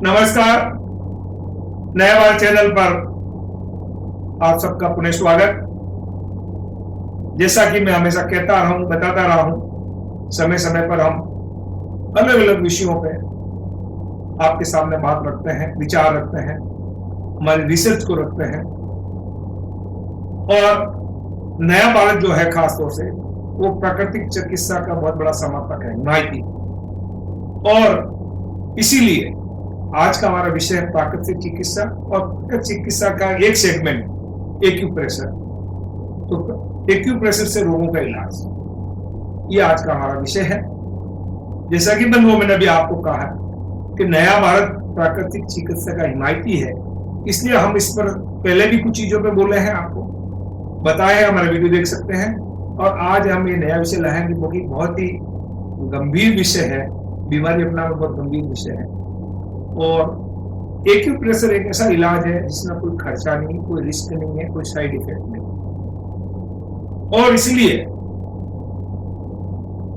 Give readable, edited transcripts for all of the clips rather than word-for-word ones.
नमस्कार, नया बार चैनल पर आप सबका पुनः स्वागत। जैसा कि मैं हमेशा कहता रहा हूं, बताता रहा हूं, समय समय पर हम अलग अलग विषयों पे आपके सामने बात रखते हैं, विचार रखते हैं, हमारी रिसर्च को रखते हैं। और नया भारत जो है खासतौर से वो प्राकृतिक चिकित्सा का बहुत बड़ा समर्थक है, हिमायती। और इसीलिए आज का हमारा विषय है प्राकृतिक चिकित्सा और चिकित्सा का एक सेगमेंट एक्यूप्रेशर। तो एक्यूप्रेशर से रोगों का इलाज, ये आज का हमारा विषय है। जैसा कि बंधुओं मैंने अभी आपको कहा कि नया भारत प्राकृतिक चिकित्सा का हिमायती है, इसलिए हम इस पर पहले भी कुछ चीजों पे बोले हैं, आपको बताए हैं, हमारा वीडियो देख सकते हैं। और आज हम ये नया विषय लाएंगे जो कि बहुत ही गंभीर विषय है, बीमारी अपना में बहुत गंभीर विषय है। और एक्यूप्रेशर एक ऐसा इलाज है जिसमें कोई खर्चा नहीं, कोई रिस्क नहीं है, कोई साइड इफेक्ट नहीं। और इसलिए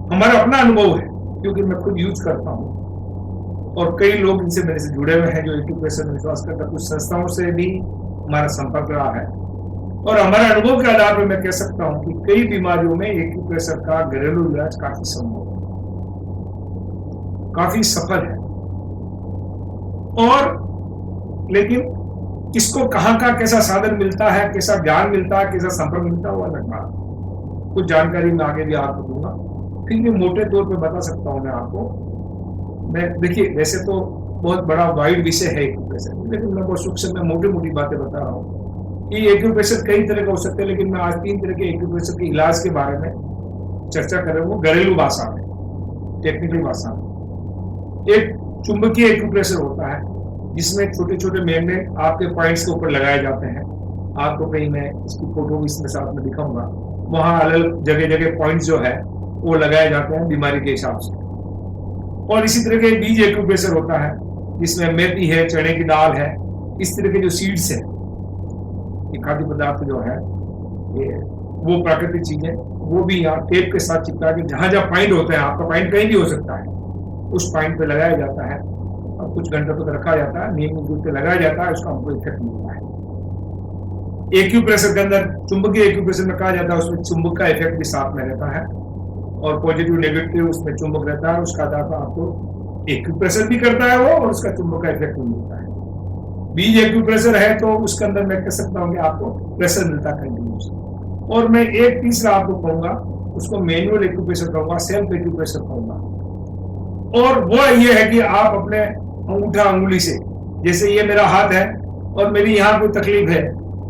हमारा अपना अनुभव है, क्योंकि मैं खुद यूज करता हूं और कई लोग इनसे मेरे से जुड़े हुए हैं जो एक्यूप्रेशर में विश्वास करते हैं। कुछ संस्थाओं से भी हमारा संपर्क रहा है और हमारे अनुभव के आधार पर मैं कह सकता हूं कि कई बीमारियों में एक्यूप्रेशर का घरेलू इलाज काफी संभव है, काफी सफल है। और लेकिन किसको कहाँ का कैसा साधन मिलता है, कैसा ज्ञान मिलता है, कैसा संपर्क मिलता है, वो अलग बात। कुछ जानकारी मैं आगे भी आपको दूंगा, फिर भी मोटे तौर पे बता सकता हूँ मैं आपको। मैं देखिए, वैसे तो बहुत बड़ा वाइड विषय है एक्यूप्रेशर, लेकिन मैं बहुत सूक्ष्म में मोटी मोटी बातें बता रहा हूँ कि एक्यूप्रेशर कई तरह का हो सकता है। लेकिन मैं आज 3 तरह के एक्यूप्रेशर के इलाज के बारे में चर्चा कर रहा हूँ, घरेलू भाषा में, टेक्निकल भाषा में। एक चुंबकीय एक्यूप्रेशर होता है जिसमें छोटे छोटे मैग्नेट आपके पॉइंट्स के ऊपर लगाए जाते हैं। आपको कहीं मैं इसकी फोटो भी इसमें साथ में दिखाऊंगा। वहां अलग जगह जगह पॉइंट्स जो है वो लगाए जाते हैं बीमारी के हिसाब से। और इसी तरह के बीज एक्यूप्रेशर होता है जिसमें मेथी है, चने की दाल है, इस तरह के जो सीड्स है, ये खाद्य पदार्थ जो है, ये वो प्राकृतिक चीजें, वो भी यहाँ टेप के साथ चिपका के जहां जहां पॉइंट होते हैं, आपका पॉइंट कहीं भी हो सकता है, उस पॉइंट पे लगाया जाता है और कुछ घंटों तक रखा जाता है, नियमित रूप से लगाया जाता है, उसका हमको इफेक्ट मिलता है। एक्यूप्रेशर के अंदर चुंबकीय एक्यूप्रेशर में कहा जाता है उसमें चुंबक का इफेक्ट भी साथ में रहता है और पॉजिटिव नेगेटिव उसमें चुंबक रहता है। उसका आधार पर आपको एक्यूप्रेशर भी करता है वो, और उसका चुंबक का इफेक्ट भी मिलता है। बीज एक्यूप्रेशर है तो उसके अंदर मैं कह सकता हूँ कि आपको प्रेशर मिलता है कंटिन्यूस। और मैं एक तीसरा आपको कहूंगा, उसको मैनुअल एक्यूप्रेशर कहूंगा, सेल्फ एक्यूप्रेशर कहूंगा। और वो ये है कि आप अपने अंगूठा अंगुली से, जैसे ये मेरा हाथ है और मेरी यहाँ कोई तकलीफ है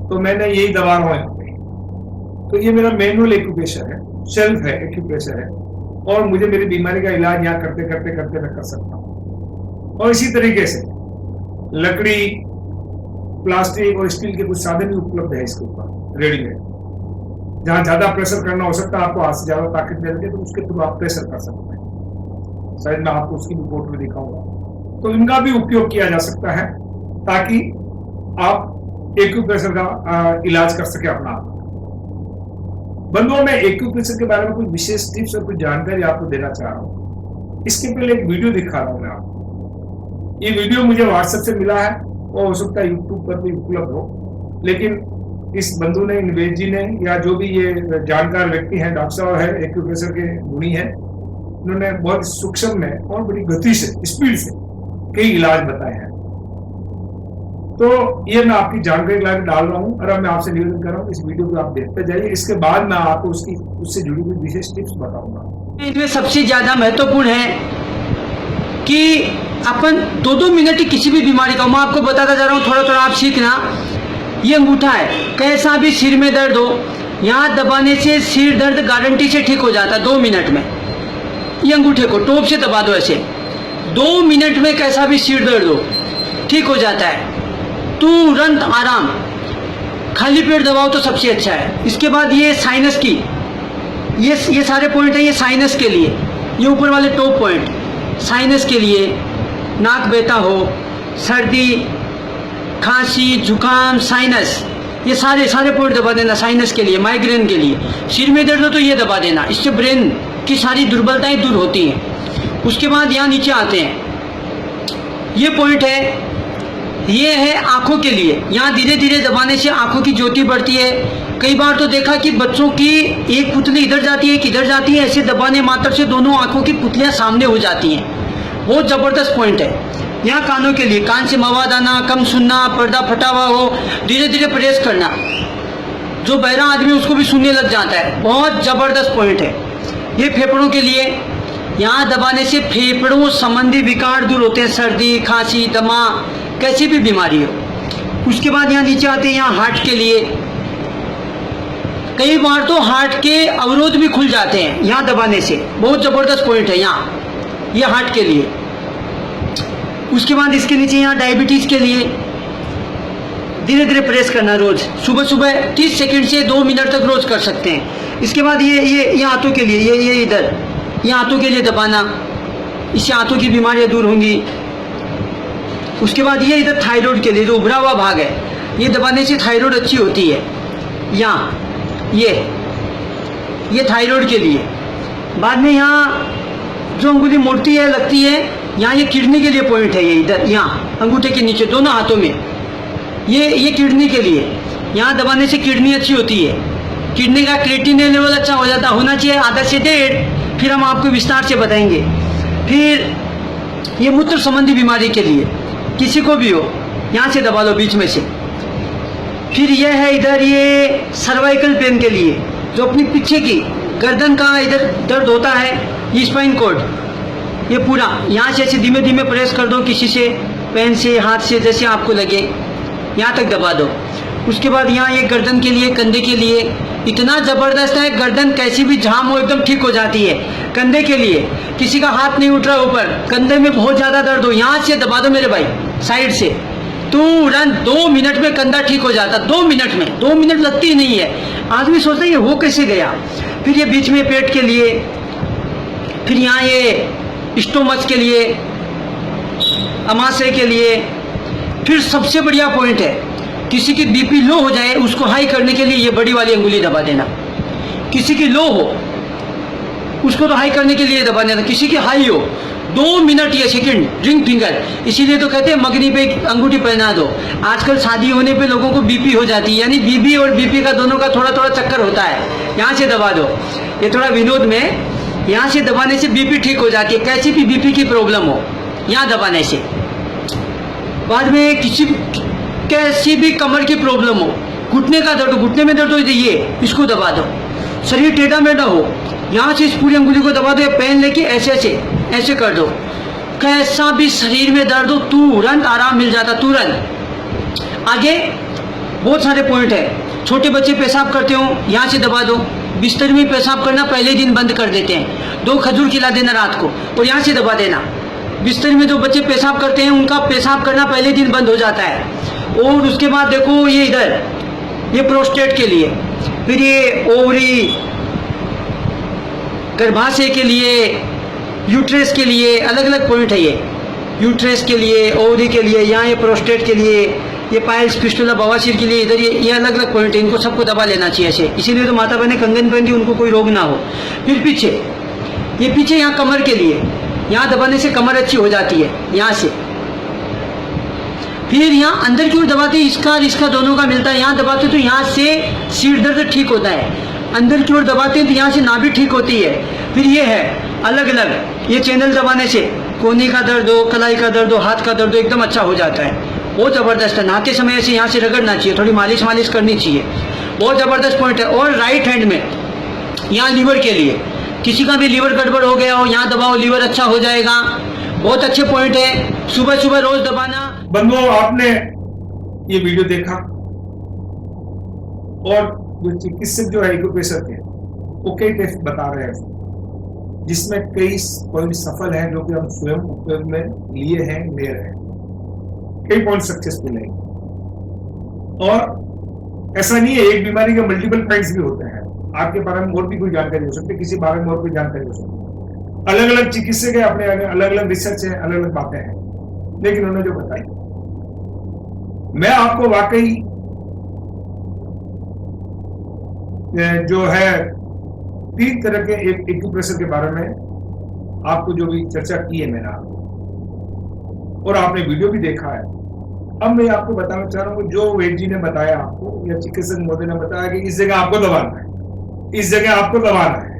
तो मैंने यही दबा रहा हूं यहाँ पे, तो ये मेरा मैनुअल एक्यूप्रेशर है, सेल्फ है एक्यूप्रेशर है। और मुझे मेरी बीमारी का इलाज यहाँ करते करते करते मैं कर सकता हूँ। और इसी तरीके से लकड़ी, प्लास्टिक और स्टील के कुछ साधन भी उपलब्ध है इसके ऊपर रेडीमेड। जहाँ ज्यादा प्रेशर करना हो सकता है, आपको हाथ से ज्यादा ताकत मिलती है, तो उसके थ्रू आप प्रेशर कर सकते हैं। शायद मैं आपको उसकी रिपोर्ट में दिखाऊंगा। तो इनका भी उपयोग किया जा सकता है ताकि आप एक्यूप्रेशर का इलाज कर सके अपना आप। बंधुओं, मैं एक्यूप्रेशर के बारे में कुछ विशेष टिप्स और कुछ जानकारी आपको देना चाह रहा हूँ। इसके पहले एक वीडियो दिखा रहा हूँ मैं आपको। ये वीडियो मुझे व्हाट्सएप से मिला है और हो सकता है यूट्यूब पर भी उपलब्ध हो, लेकिन इस बंधु ने, निवेद जी ने, या जो भी ये जानकार व्यक्ति हैं, डॉक्टर साहब है, एक्यूप्रेशर के गुणी है, उन्होंने बहुत सूक्ष्म में और बड़ी गति से, स्पीड से कई इलाज बताए हैं। तो ये मैं आपकी जानकारी ला डाल रहा हूँ और अब मैं आपसे निवेदन कर रहा हूँ इस वीडियो को आप देखते जाइए। इसके बाद मैं आपको उससे जुड़ी हुई विशेष टिप्स बताऊंगा। इसमें सबसे ज्यादा महत्वपूर्ण है कि अपन 2-2 मिनट की किसी भी बीमारी का, मैं आपको बताता जा रहा हूँ, थोड़ा थोड़ा आप सीखना। ये अंगूठा है, कैसा भी सिर में दर्द हो, यहाँ दबाने से सिर दर्द गारंटी से ठीक हो जाता है 2 मिनट में। ये अंगूठे को टोप से दबा दो, ऐसे 2 मिनट में कैसा भी सिर दर्द हो ठीक हो जाता है, तुरंत आराम। खाली पेट दबाओ तो सबसे अच्छा है। इसके बाद ये साइनस की, ये सारे पॉइंट हैं, ये साइनस के लिए, ये ऊपर वाले टॉप पॉइंट साइनस के लिए। नाक बहता हो, सर्दी, खांसी, जुकाम, साइनस, ये सारे पॉइंट दबा देना साइनस के लिए, माइग्रेन के लिए। सिर में दर्द हो तो ये दबा देना, इससे ब्रेन की सारी दुर्बलताएं दूर होती हैं। उसके बाद यहाँ नीचे आते हैं, ये पॉइंट है, ये है आंखों के लिए। यहाँ धीरे धीरे दबाने से आंखों की ज्योति बढ़ती है। कई बार तो देखा कि बच्चों की एक पुतली इधर जाती है, एक इधर जाती है, ऐसे दबाने मात्र से दोनों आंखों की पुतलियां सामने हो जाती हैं। बहुत ज़बरदस्त पॉइंट है। यहाँ कानों के लिए, कान से मवाद आना, कम सुनना, पर्दा फटा हुआ हो, धीरे धीरे प्रेस करना, जो बहरा आदमी उसको भी सुनने लग जाता है। बहुत ज़बरदस्त पॉइंट है। ये फेफड़ों के लिए, यहाँ दबाने से फेफड़ों संबंधी विकार दूर होते हैं, सर्दी, खांसी, दमा, कैसी भी बीमारी हो। उसके बाद यहाँ नीचे आते हैं, यहाँ हार्ट के लिए। कई बार तो हार्ट के अवरोध भी खुल जाते हैं यहाँ दबाने से। बहुत ज़बरदस्त पॉइंट है यहाँ, ये हार्ट के लिए। उसके बाद इसके नीचे यहाँ डायबिटीज़ के लिए धीरे धीरे प्रेस करना रोज, सुबह सुबह 30 सेकंड से 2 मिनट तक रोज कर सकते हैं। इसके बाद ये आंतों के लिए, ये इधर, ये आंतों के लिए दबाना, इससे आंतों की बीमारियां दूर होंगी। उसके बाद ये इधर थायराइड के लिए, जो उभरा हुआ भाग है, ये दबाने से थायराइड अच्छी होती है। यहाँ ये थायराइड के लिए। बाद में यहाँ जो अंगुली मुड़ती है, लगती है, यहाँ ये किडनी के लिए पॉइंट है। ये इधर, यहाँ अंगूठे के नीचे दोनों हाथों में, ये किडनी के लिए। यहाँ दबाने से किडनी अच्छी होती है। किडनी का क्रिएटिनिन लेवल अच्छा हो जाता, होना चाहिए आधा से 1.5, फिर हम आपको विस्तार से बताएंगे। फिर ये मूत्र संबंधी बीमारी के लिए, किसी को भी हो, यहाँ से दबा लो बीच में से। फिर यह है इधर, ये सर्वाइकल पेन के लिए, जो अपनी पीछे की गर्दन का इधर दर्द होता है, ये स्पाइन कोड, ये पूरा यहाँ से ऐसे धीमे धीमे प्रेस कर दो, किसी से, पेन से, हाथ से, जैसे आपको लगे, यहाँ तक दबा दो। उसके बाद यहाँ ये गर्दन के लिए, कंधे के लिए इतना ज़बरदस्त है, गर्दन कैसी भी जाम हो एकदम ठीक हो जाती है। कंधे के लिए, किसी का हाथ नहीं उठ रहा ऊपर, कंधे में बहुत ज़्यादा दर्द हो, यहाँ से दबा दो मेरे भाई, साइड से, तुरंत 2 मिनट में कंधा ठीक हो जाता। 2 मिनट में, 2 मिनट लगती ही नहीं है। आदमी सोचता है ये हो कैसे गया। फिर ये बीच में पेट के लिए, फिर यहाँ ये स्टोमच के लिए, अमाशय के लिए। फिर सबसे बढ़िया पॉइंट है, किसी की बीपी लो हो जाए, उसको हाई करने के लिए ये बड़ी वाली अंगुली दबा देना। किसी की लो हो, उसको तो हाई करने के लिए दबा देना। किसी की हाई हो, 2 मिनट या सेकंड, रिंग फिंगर, इसीलिए तो कहते हैं मगनी पे अंगूठी पहना दो। आजकल शादी होने पे लोगों को बीपी हो जाती है, यानी बीबी और बीपी का दोनों का थोड़ा थोड़ा चक्कर होता है। यहाँ से दबा दो, ये थोड़ा विनोद में, यहाँ से दबाने से बीपी ठीक हो जाती है, कैसी भी बीपी की प्रॉब्लम हो, यहाँ दबाने से। बाद में कैसी भी कमर की प्रॉब्लम हो, घुटने का दर्द हो, घुटने में दर्द हो, ये इसको दबा दो। शरीर टेढ़ा मेढ़ा हो, यहाँ से इस पूरी अंगुली को दबा दो, या पेन लेके ऐसे ऐसे ऐसे कर दो। कैसा भी शरीर में दर्द हो, तुरंत आराम मिल जाता, तुरंत। आगे बहुत सारे पॉइंट है। छोटे बच्चे पेशाब करते हो, यहाँ से दबा दो। बिस्तर में पेशाब करना पहले दिन बंद कर देते हैं, 2 खजूर खिला देना रात को, और यहाँ से दबा देना। बिस्तर में जो बच्चे पेशाब करते हैं, उनका पेशाब करना पहले दिन बंद हो जाता है। और उसके बाद देखो ये इधर, ये प्रोस्टेट के लिए, फिर ये ओवरी, गर्भाशय के लिए, यूट्रेस के लिए, अलग अलग पॉइंट है ये। यूट्रेस के लिए, ओवरी के लिए, यहाँ ये प्रोस्टेट के लिए, ये पाइल्स, फिस्टुला, बवासीर के लिए, इधर ये अलग अलग पॉइंट है। इनको सबको दबा लेना चाहिए ऐसे, इसीलिए तो माता बहने कंगन पहनती, उनको कोई रोग ना हो। फिर पीछे, ये पीछे यहाँ कमर के लिए, यहाँ दबाने से कमर अच्छी हो जाती है, यहाँ से। फिर यहाँ अंदर की ओर दबाते, इसका और इसका दोनों का मिलता है, यहाँ दबाते तो यहाँ से सिर दर्द ठीक होता है। अंदर की ओर दबाते हैं तो यहाँ से नाभि ठीक होती है। फिर ये है अलग अलग, ये चैनल दबाने से कोहनी का दर्द हो, कलाई का दर्द हो, हाथ का दर्द हो, एकदम अच्छा हो जाता है। बहुत ज़बरदस्त है। नहाते समय ऐसे यहाँ से रगड़ना चाहिए, थोड़ी मालिश मालिश करनी चाहिए। बहुत ज़बरदस्त पॉइंट है। और राइट हैंड में यहाँ लीवर के लिए, किसी का भी लीवर गड़बड़ हो गया हो, यहाँ दबाओ, लीवर अच्छा हो जाएगा। बहुत अच्छे पॉइंट है, सुबह सुबह रोज दबाना। बंधुओं, आपने ये वीडियो देखा, और जो चिकित्सक जो है एक्यूप्रेशर के, वो कई टेस्ट बता रहे हैं, जिसमें कई पॉइंट सफल हैं, जो कि हम स्वयं उपयोग में लिए हैं, ले रहे हैं। कई पॉइंट सक्सेसफुल है। और ऐसा नहीं है, एक बीमारी के मल्टीपल पॉइंट्स भी होते हैं। आपके बारे में और भी कोई जानकारी हो सकती है, किसी बारे में और कोई जानकारी हो सकती है। अलग अलग चिकित्सक है, अपने अलग अलग रिसर्च है, अलग अलग बातें हैं, लेकिन उन्होंने जो बताई, मैं आपको वाकई जो है 3 तरह के एक्यूप्रेशर के बारे में आपको जो भी चर्चा की है मैंने आपको, और आपने वीडियो भी देखा है। अब मैं आपको बताना चाह रहा हूँ जो वैद्य जी ने बताया आपको या चिकित्सक महोदय ने बताया कि इस जगह आपको दबाना है, इस जगह आपको दबाना है,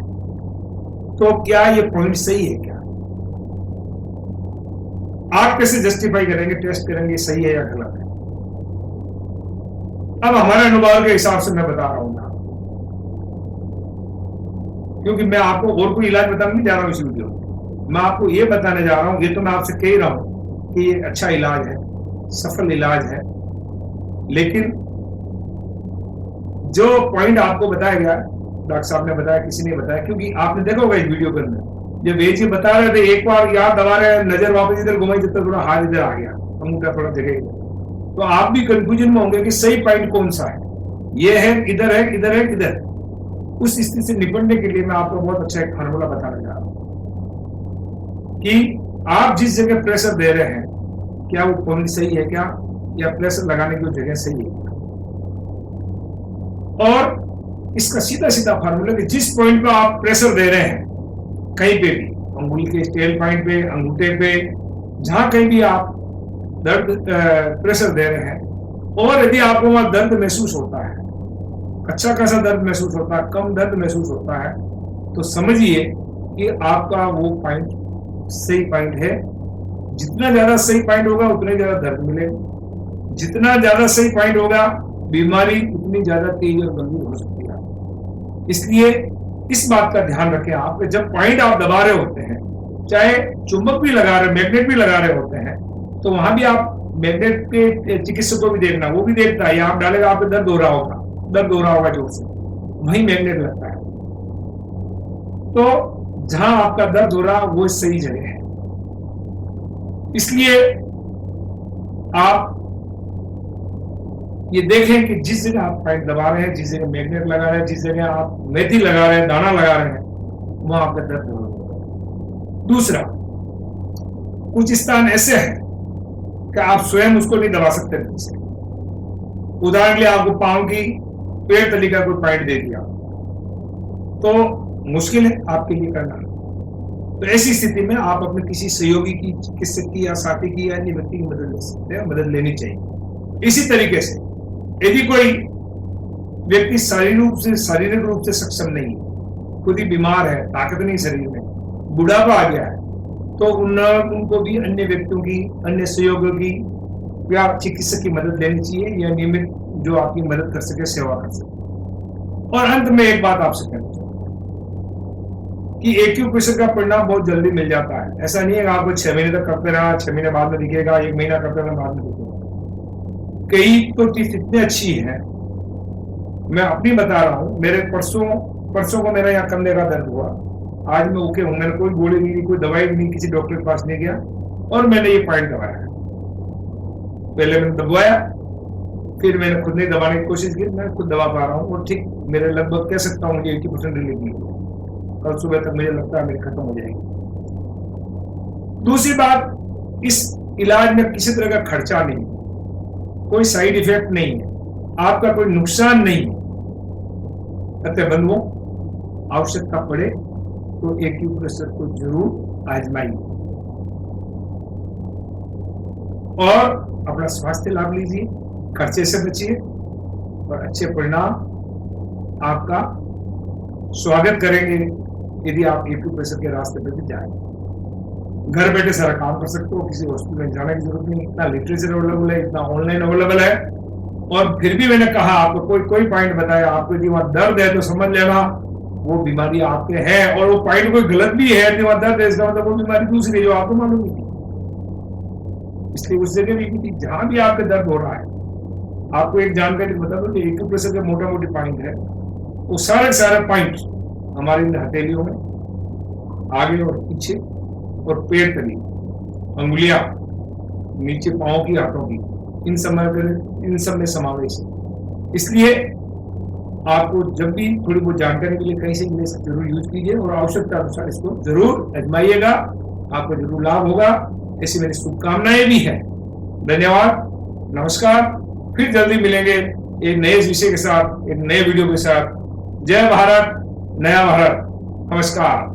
तो क्या ये पॉइंट सही है क्या? आप कैसे जस्टिफाई करेंगे, टेस्ट करेंगे सही है या गलत है? अब हमारे अनुभव के हिसाब से मैं बता रहा हूं ना, क्योंकि मैं आपको और कोई इलाज बताने नहीं जा रहा हूं इस वीडियो में। मैं आपको ये बताने जा रहा हूं, ये तो मैं आपसे कह रहा हूं कि ये अच्छा इलाज है, सफल इलाज है, लेकिन जो पॉइंट आपको बताया गया, डॉक्टर साहब ने बताया, किसी ने बताया, क्योंकि आपने देखा होगा इस वीडियो के अंदर जब वेद जी बता रहे थे, एक बार याद दबा रहे, नजर वापस इधर घुमाई, जब तक थोड़ा हाथ इधर आ गया, अंगूठा थोड़ा जगह, तो आप भी कंफ्यूजन में होंगे कि सही पॉइंट कौन सा है, ये है, इधर है, इधर है, इधर। उस स्थिति से निपटने के लिए मैं आपको बहुत अच्छा एक फार्मूला बताने जा रहा हूं कि आप जिस जगह प्रेशर दे रहे हैं, क्या वो पॉइंट सही है क्या, या प्रेशर लगाने की जगह सही है। और इसका सीधा सीधा फार्मूला कि जिस पॉइंट पर आप प्रेशर दे रहे हैं, कहीं पे भी, अंगुली के स्टेल पॉइंट पे, अंगूठे पे, जहां कहीं भी आप दर्द प्रेशर दे रहे हैं, और यदि आपको वहां दर्द महसूस होता है, अच्छा खासा दर्द महसूस होता है, कम दर्द महसूस होता है, तो समझिए कि आपका वो पॉइंट सही पॉइंट है। जितना ज्यादा सही पॉइंट होगा उतने ज्यादा दर्द मिलेगा, जितना ज्यादा सही पॉइंट होगा बीमारी उतनी ज्यादा तेज और गंभीर हो सकती है। इसलिए इस बात का ध्यान रखें आप, जब पॉइंट आप दबा रहे होते हैं, चाहे चुंबक भी लगा रहे, मैग्नेट भी लगा रहे होते हैं, तो वहां भी आप मैग्नेट के चिकित्सक को भी देखना, वो भी देखता है, आप डालेगा, आप दर्द हो रहा होगा, दर्द हो रहा होगा जोर से, वही मैग्नेट लगता है। तो जहां आपका दर्द हो रहा वो सही जगह है। इसलिए आप ये देखें कि जिस जगह आप पॉइंट दबा रहे हैं, जिस जगह मैग्नेट लगा रहे हैं, जिस जगह आप मेथी लगा रहे हैं, दाना लगा रहे हैं, वहां आपका दर्द हो रहा है। दूसरा, कुछ स्थान ऐसे हैं कि आप स्वयं उसको नहीं दबा सकते। उदाहरण के लिए आपको पांव की पैर तली का कोई पॉइंट दे दिया तो मुश्किल है आपके लिए करना। तो ऐसी स्थिति में आप अपने किसी सहयोगी की, चिकित्सक की या साथी की या अन्य व्यक्ति की मदद ले सकते हैं, मदद लेनी चाहिए। इसी तरीके से यदि कोई व्यक्ति शारीरिक रूप से सक्षम नहीं है, खुद ही बीमार है, ताकत नहीं शरीर में, बुढ़ापा आ गया है, तो उनको भी अन्य व्यक्तियों की, अन्य सहयोगियों की या चिकित्सक की मदद लेनी चाहिए, या नियमित जो आपकी मदद कर सके, सेवा कर सके। और अंत में एक बात आपसे कहना चाहूंगा कि एक्यूप्रेशर का परिणाम बहुत जल्दी मिल जाता है। ऐसा नहीं है कि आपको 6 महीने तक करते रहा, 6 महीने बाद में दिखेगा, 1 महीना करते रहा, बाद में दिखेगा। कई तो चीज इतनी अच्छी है, मैं अपनी बता रहा हूँ, मेरे परसों को मेरा यहाँ कंधे का दर्द हुआ, आज मैं ओके हूँ, मैंने कोई गोली नहीं ली, कोई दवाई नहीं, किसी डॉक्टर के पास नहीं गया, और मैंने ये पॉइंट दबाया। पहले मैंने दबाया, फिर मैंने खुद नहीं दबाने की कोशिश की, मैं खुद दबा पा रहा हूँ, और ठीक मेरे लगभग कह सकता हूँ मुझे 80% रिलीफ मिली। कल सुबह तक मुझे लगता है मेरी खत्म हो जाएगी। दूसरी बात, इस इलाज में किसी तरह का खर्चा नहीं, कोई साइड इफेक्ट नहीं है, आपका कोई नुकसान नहीं है। अतः बंधुओं, आवश्यकता पड़े तो एक्यूप्रेशर को जरूर आजमाइए और अपना स्वास्थ्य लाभ लीजिए, खर्चे से बचिए, और अच्छे परिणाम आपका स्वागत करेंगे यदि आप एक्यूप्रेशर के रास्ते पर भी जाएं। घर बैठे सारा काम कर सकते हो, किसी हॉस्पिटल में जाने की जरूरत नहीं, इतना लिटरेचर अवेलेबल है, इतना ऑनलाइन अवेलेबल है। और फिर भी मैंने कहा, आपको कोई पॉइंट बताया, आपको यदि वहां दर्द है तो समझ लेना वो बीमारी आपके है, और वो पॉइंट कोई गलत भी है, यदि वहां दर्द है, इसका मतलब वो बीमारी दूसरी जो आपको मालूम नहीं। इसलिए उस जगह भी जहां भी आपके दर्द हो रहा है, आपको एक जानकारी बता दो कि एक्यूप्रेशर के मोटा मोटी पॉइंट है, वो सारे पॉइंट हमारे हथेलियों में, आगे और पीछे, और पैर तली, अंगुलियां, नीचे पांव की, हाथों की, इन सब में समावेश है। इसलिए आपको जब भी थोड़ी बहुत जानकारी मिले, कहीं से मिले, जरूर यूज कीजिए, और आवश्यकता अनुसार इसको जरूर आजमाइएगा, आपको जरूर लाभ होगा। ऐसी मेरी शुभकामनाएं भी हैं। धन्यवाद, नमस्कार, फिर जल्दी मिलेंगे एक नए विषय के साथ, एक नए वीडियो के साथ। जय भारत, नया भारत, नमस्कार।